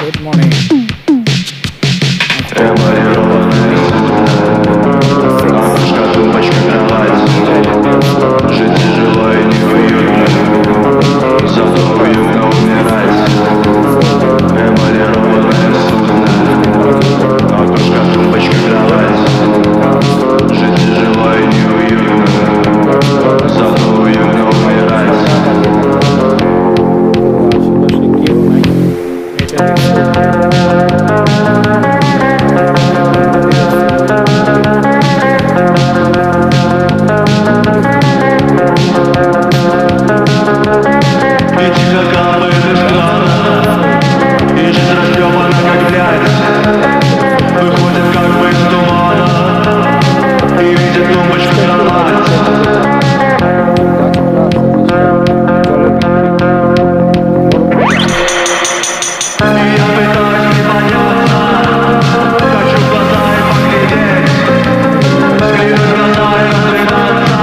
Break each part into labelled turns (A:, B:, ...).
A: Good morning.
B: Эмалированное судно, окошко, тумбочка, кровать. Жить тяжело и неуютно, зато уютно умирать. Эмалированное судно, окошко, тумбочка, кровать. Жить тяжело и неуютно, зато уютно умирать.
A: আশেপাশে কেউ নাই, এটা রিসোর্ট।
B: Этика капает из крана, и жизнь растрепана, как грязь. Выходит как бы из тумана и видит тумбочку, кровать. И я пытаюсь приподняться, хочу в глаза и поглядеть, взглянуть в глаза и разрыдаться,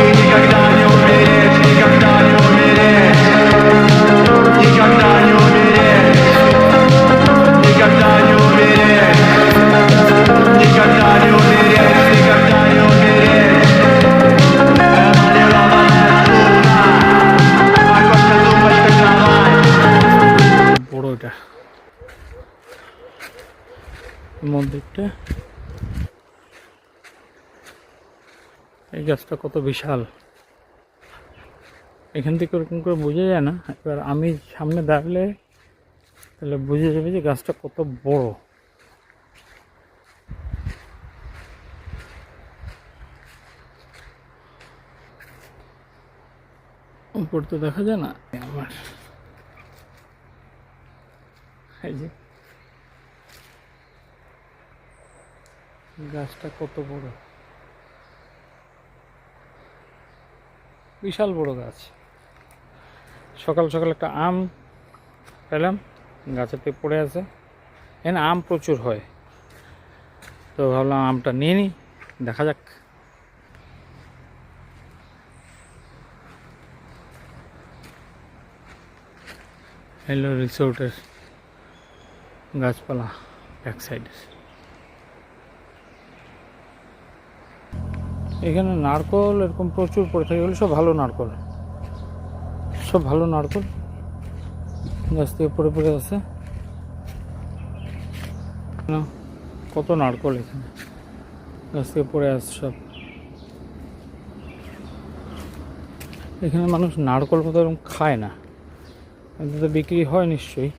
B: и никогда не умереть, никогда не умереть, никогда не умереть, никогда не умереть, никогда не умереть, никогда не умереть. Эмалированное судно, окошко, тумбочка, кровать.
A: বড় এটা মন্দিরটা, এই গাছটা কত বিশাল, এখান থেকে ওরকম করে বোঝা যায় না। এবার আমি সামনে দাঁড়ালে তাহলে বুঝে যাবে যে গাছটা কত বড়। উপর তো দেখা যায় না আমার, এই যে গাছটা কত বড়, বিশাল বড় গাছ। সকাল সকাল একটা আম পেলাম, গাছেতে পড়ে আছে। এখানে আম প্রচুর হয়, তো ভাবলাম আমটা নিয়ে নিই, দেখা যাক। হ্যালো রিসোর্টের গাছপালা এক সাইডে। এখানে নারকল এরকম প্রচুর পড়ে থাকে, এগুলো সব ভালো নারকল, সব ভালো নারকল গাছ থেকে পড়ে পড়ে আছে। কত নারকল এখানে গাছ থেকে পড়ে আছে সব। এখানে মানুষ নারকল মতো এরকম খায় না, কিন্তু তো বিক্রি হয় নিশ্চয়ই।